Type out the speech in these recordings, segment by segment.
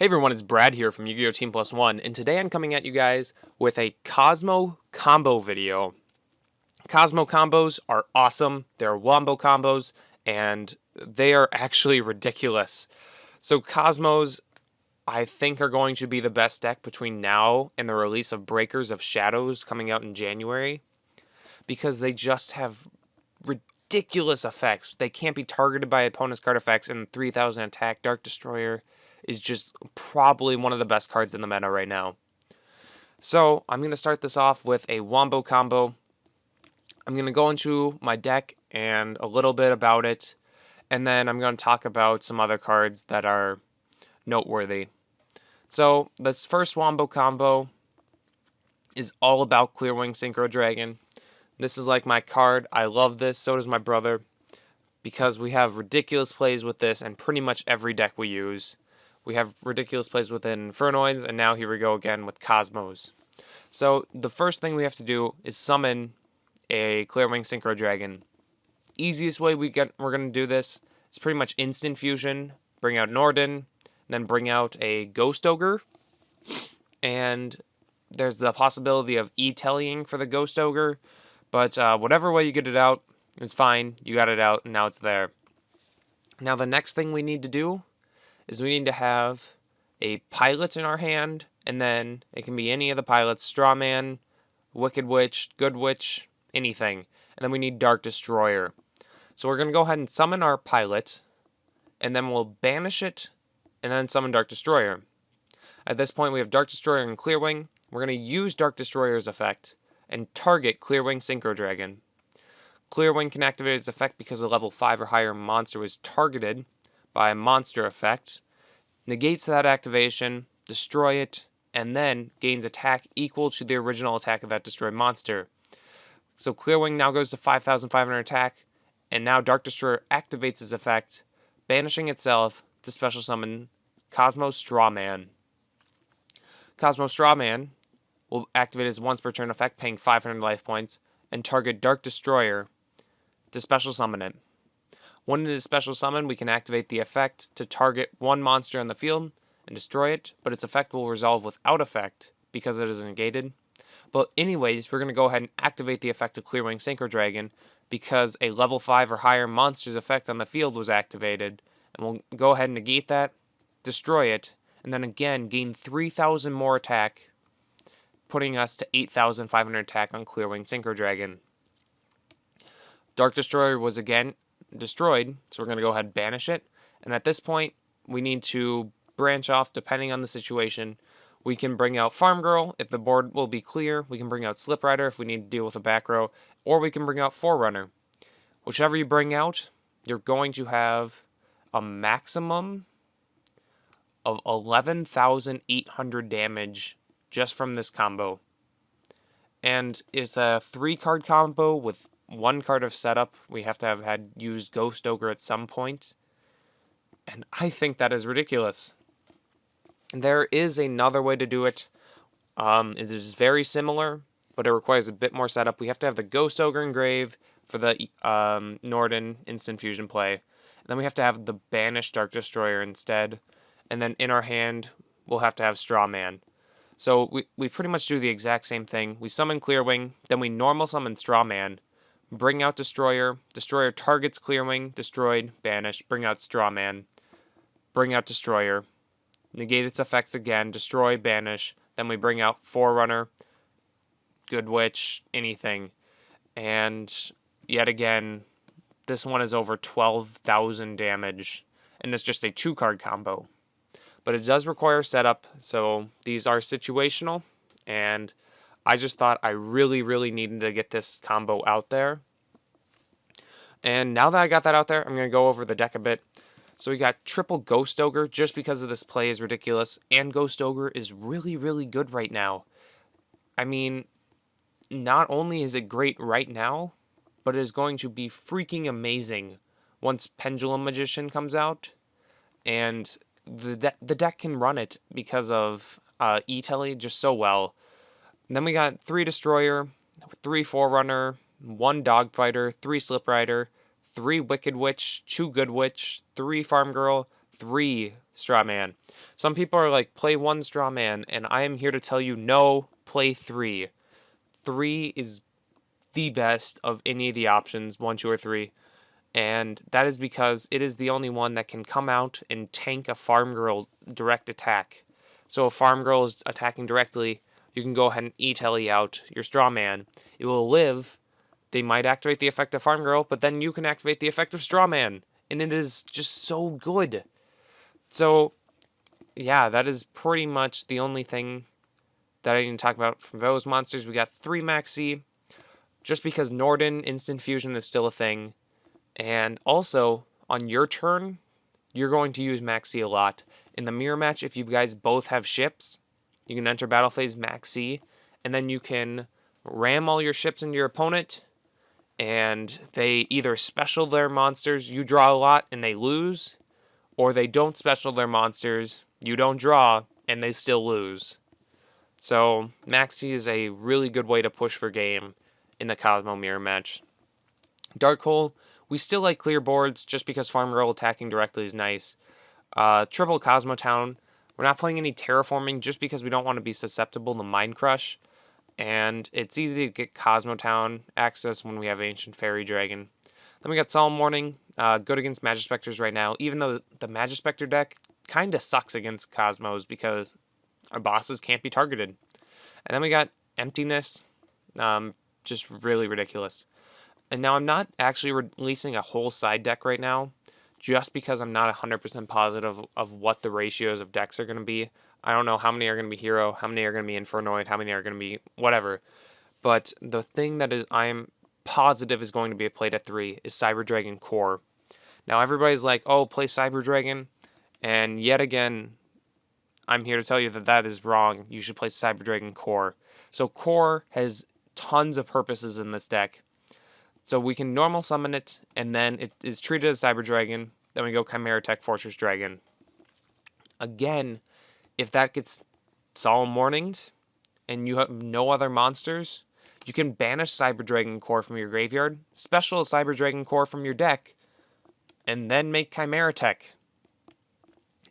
Hey everyone, it's Brad here from Yu-Gi-Oh! Team Plus One, and today I'm coming at you guys with a Kozmo combo video. Kozmo combos are awesome, they're wombo combos, and they are actually ridiculous. So Cosmos, I think, are going to be the best deck between now and the release of Breakers of Shadows coming out in January, because they just have ridiculous effects. They can't be targeted by opponent's card effects, and 3000 attack Dark Destroyer is just probably one of the best cards in the meta right now. So I'm going to start this off with a wombo combo. I'm going to go into my deck and a little bit about it, and then I'm going to talk about some other cards that are noteworthy. So this first wombo combo is all about Clearwing Synchro Dragon. This is like my card. I love this. So does my brother, because we have ridiculous plays with this and pretty much every deck we use. We have ridiculous plays with Infernoids, and now here we go again with Cosmos. So the first thing we have to do is summon a Clearwing Synchro Dragon. Easiest way we're going to do this is pretty much instant fusion. Bring out Norden, then bring out a Ghost Ogre, and there's the possibility of E-tellying for the Ghost Ogre, but whatever way you get it out, it's fine. You got it out, and now it's there. Now the next thing we need to do is we need to have a pilot in our hand, and then it can be any of the pilots: Strawman, Wicked Witch, Good Witch, anything. And then we need Dark Destroyer. So we're going to go ahead and summon our pilot, and then we'll banish it, and then summon Dark Destroyer. At this point we have Dark Destroyer and Clearwing. We're going to use Dark Destroyer's effect and target Clearwing Synchro Dragon. Clearwing can activate its effect because a level 5 or higher monster was targeted by a monster effect, negates that activation, destroy it, and then gains attack equal to the original attack of that destroyed monster. So Clearwing now goes to 5,500 attack, and now Dark Destroyer activates its effect, banishing itself to special summon Kozmo Strawman. Kozmo Strawman will activate its once per turn effect, paying 500 life points, and target Dark Destroyer to special summon it. When it is special summoned, we can activate the effect to target one monster on the field and destroy it, but its effect will resolve without effect because it is negated. But anyways, we're going to go ahead and activate the effect of Clearwing Synchro Dragon because a level 5 or higher monster's effect on the field was activated, and we'll go ahead and negate that, destroy it, and then again gain 3,000 more attack, putting us to 8,500 attack on Clearwing Synchro Dragon. Dark Destroyer was again destroyed, so we're going to go ahead and banish it, and at this point we need to branch off depending on the situation. We can bring out Farm Girl if the board will be clear, we can bring out Slip Rider if we need to deal with a back row, or we can bring out Forerunner. Whichever you bring out, you're going to have a maximum of 11,800 damage just from this combo. And it's a 3-card combo with 1 card of setup. We have to have had used Ghost Ogre at some point, and I think that is ridiculous. There is another way to do it. It is very similar, but it requires a bit more setup. We have to have the Ghost Ogre engrave for the Norden instant fusion play, and then we have to have the banished Dark Destroyer instead, and then in our hand we'll have to have Strawman. So we pretty much do the exact same thing. We summon Clearwing, then we normal summon Strawman, bring out Destroyer, Destroyer targets Clearwing, destroyed, banished, bring out Strawman, bring out Destroyer, negate its effects again, destroy, banish, then we bring out Forerunner, Good Witch, anything, and yet again, this one is over 12,000 damage, and it's just a 2-card combo. But it does require setup, so these are situational, and I just thought I really needed to get this combo out there. And now that I got that out there, I'm going to go over the deck a bit. So we got triple Ghost Ogre, just because of this play is ridiculous, and Ghost Ogre is really good right now. I mean, not only is it great right now, but it is going to be freaking amazing once Pendulum Magician comes out, and the deck can run it because of E-telly just so well. And then we got 3 Destroyer, 3 Forerunner, 1 Dogfighter, 3 Slip Rider, 3 Wicked Witch, 2 Good Witch, 3 Farm Girl, 3 straw man. Some people are like, play 1 straw man, and I am here to tell you, no, play 3. 3 is the best of any of the options, 1, 2, or 3. And that is because it is the only one that can come out and tank a farm girl direct attack. So if farm girl is attacking directly, you can go ahead and E-Telly out your straw man. It will live. They might activate the effect of farm girl, but then you can activate the effect of straw man. And it is just so good. So, yeah, that is pretty much the only thing that I need to talk about from those monsters. We got 3 Maxi, just because Norden Instant Fusion is still a thing. And also, on your turn, you're going to use Maxi a lot. In the mirror match, if you guys both have ships, you can enter battle phase Maxi, and then you can ram all your ships into your opponent, and they either special their monsters, you draw a lot, and they lose, or they don't special their monsters, you don't draw, and they still lose. So, Maxi is a really good way to push for game in the Kozmo mirror match. Dark Hole, we still like clear boards just because Farm Girl attacking directly is nice. Triple Cosmo Town, we're not playing any terraforming just because we don't want to be susceptible to Mind Crush. And it's easy to get Cosmo Town access when we have Ancient Fairy Dragon. Then we got Solemn Warning, good against Magispectors right now, even though the Magispector deck kind of sucks against Cosmos because our bosses can't be targeted. And then we got Emptiness, just really ridiculous. And now I'm not actually releasing a whole side deck right now, just because I'm not 100% positive of what the ratios of decks are going to be. I don't know how many are going to be Hero, how many are going to be Infernoid, how many are going to be whatever. But the thing that is I'm positive is going to be played at 3 is Cyber Dragon Core. Now everybody's like, oh, play Cyber Dragon, and yet again, I'm here to tell you that that is wrong. You should play Cyber Dragon Core. So Core has tons of purposes in this deck. So we can normal summon it, and then it is treated as Cyber Dragon. Then we go Chimera Tech Fortress Dragon. Again, if that gets Solemn Warninged, and you have no other monsters, you can banish Cyber Dragon Core from your graveyard, special Cyber Dragon Core from your deck, and then make Chimera Tech.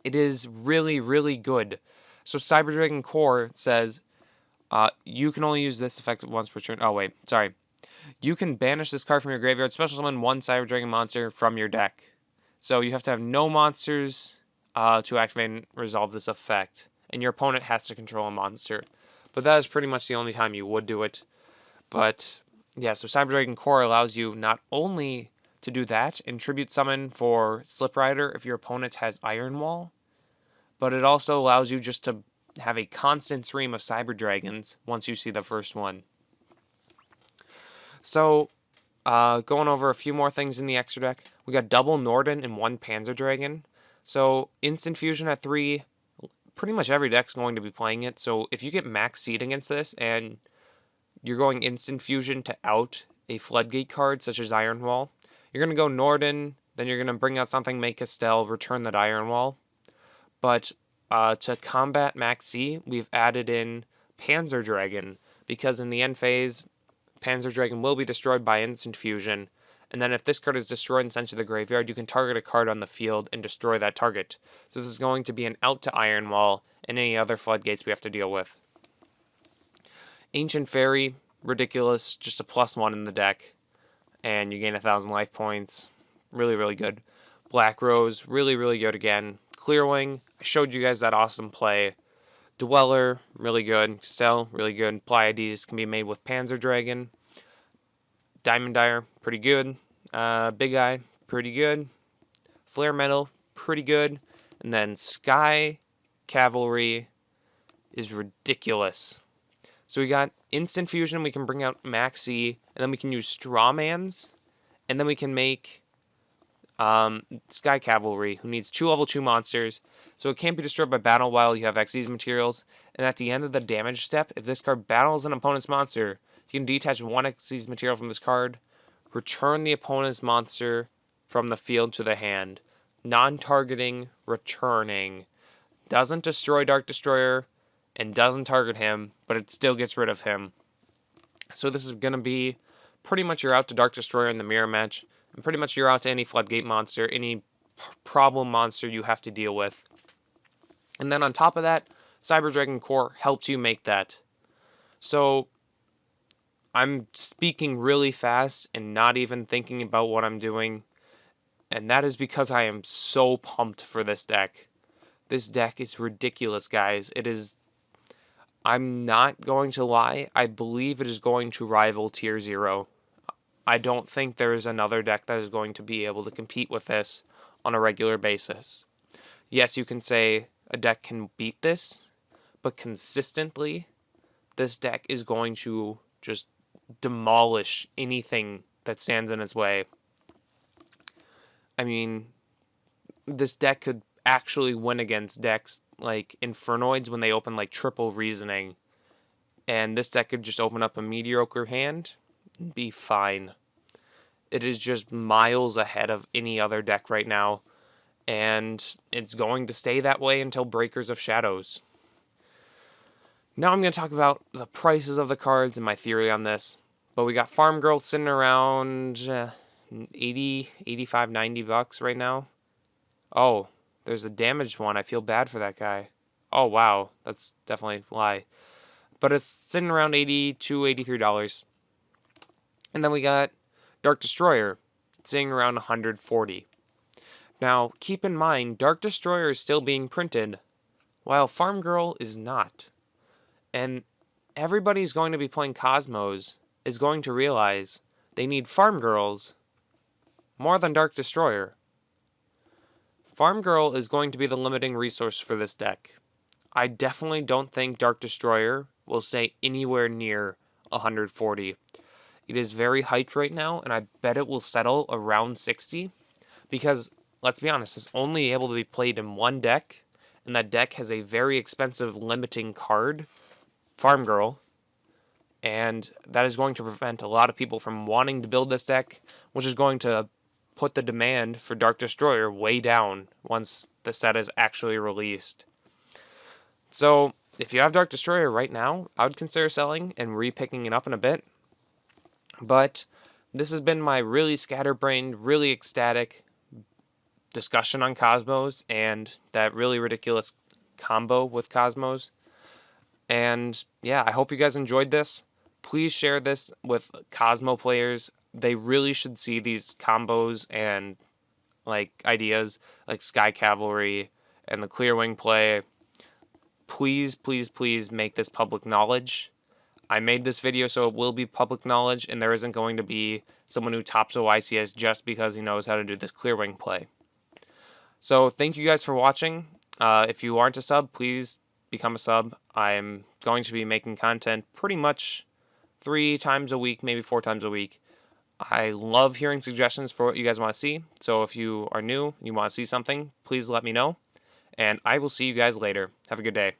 It is really, really good. So Cyber Dragon Core says, you can only use this effect once per turn. Oh, wait, sorry. You can banish this card from your graveyard, special summon 1 Cyber Dragon monster from your deck. So you have to have no monsters to activate and resolve this effect. And your opponent has to control a monster. But that is pretty much the only time you would do it. But, yeah, so Cyber Dragon Core allows you not only to do that and tribute summon for Slip Rider if your opponent has Iron Wall, but it also allows you just to have a constant stream of Cyber Dragons once you see the first one. So, going over a few more things in the extra deck. We got double Norden and 1 Panzer Dragon. So, Instant Fusion at 3, pretty much every deck's going to be playing it. So, if you get max seed against this and you're going Instant Fusion to out a Floodgate card, such as Iron Wall, you're going to go Norden, then you're going to bring out something, make Castell, return that Iron Wall. But to combat max C, we've added in Panzer Dragon, because in the end phase, Panzer Dragon will be destroyed by Instant Fusion, and then if this card is destroyed and sent to the graveyard, you can target a card on the field and destroy that target. So this is going to be an out to Iron Wall and any other floodgates we have to deal with. Ancient Fairy, ridiculous, just a +1 in the deck, and you gain 1,000 life points. Really, really good. Black Rose, really, really good again. Clearwing, I showed you guys that awesome play. Dweller, really good. Castell, really good. Pleiades can be made with Panzer Dragon. Diamond Dire, pretty good. Big Eye, pretty good. Flare Metal, pretty good. And then Sky Cavalry is ridiculous. So we got Instant Fusion, we can bring out Maxi, and then we can use Strawmans, and then we can make Sky Cavalry, who needs 2 level 2 monsters, so it can't be destroyed by battle while you have Xyz materials, and at the end of the damage step, if this card battles an opponent's monster, you can detach 1 Xyz material from this card, return the opponent's monster from the field to the hand. Non-targeting, returning. Doesn't destroy Dark Destroyer, and doesn't target him, but it still gets rid of him. So this is going to be pretty much you're out to Dark Destroyer in the mirror match, and pretty much you're out to any Floodgate monster, any problem monster you have to deal with. And then on top of that, Cyber Dragon Core helped you make that. So I'm speaking really fast and not even thinking about what I'm doing. And that is because I am so pumped for this deck. This deck is ridiculous, guys. It is... I'm not going to lie. I believe it is going to rival Tier 0. I don't think there is another deck that is going to be able to compete with this on a regular basis. Yes, you can say a deck can beat this, but consistently, this deck is going to just demolish anything that stands in its way. I mean, this deck could actually win against decks like Infernoids when they open like triple reasoning, and this deck could just open up a mediocre hand and be fine. It is just miles ahead of any other deck right now, and it's going to stay that way until Breakers of Shadows. Now I'm going to talk about the prices of the cards and my theory on this. But we got Farm Girl sitting around 80, 85, 90 bucks right now. Oh, there's a damaged one. I feel bad for that guy. Oh, wow. That's definitely a lie. But it's sitting around $82, $83. And then we got Dark Destroyer sitting around 140. Now, keep in mind, Dark Destroyer is still being printed, while Farm Girl is not. And everybody who's going to be playing Kozmos is going to realize they need Farm Girls more than Dark Destroyer. Farm Girl is going to be the limiting resource for this deck. I definitely don't think Dark Destroyer will stay anywhere near 140. It is very hyped right now, and I bet it will settle around 60, because, let's be honest, it's only able to be played in one deck, and that deck has a very expensive limiting card, Farm Girl, and that is going to prevent a lot of people from wanting to build this deck, which is going to put the demand for Dark Destroyer way down once the set is actually released. So, if you have Dark Destroyer right now, I would consider selling and repicking it up in a bit. But this has been my really scatterbrained, really ecstatic discussion on Kozmos and that really ridiculous combo with Kozmos. And yeah, I hope you guys enjoyed this. Please share this with Kozmo players. They really should see these combos and like ideas like Sky Cavalry and the Clear Wing play. Please, please, please make this public knowledge. I made this video so it will be public knowledge, and there isn't going to be someone who tops OYCS just because he knows how to do this Clear Wing play. So thank you guys for watching. If you aren't a sub, please become a sub. I'm going to be making content pretty much 3 times a week, maybe 4 times a week. I love hearing suggestions for what you guys want to see. So if you are new, you want to see something, please let me know. And I will see you guys later. Have a good day.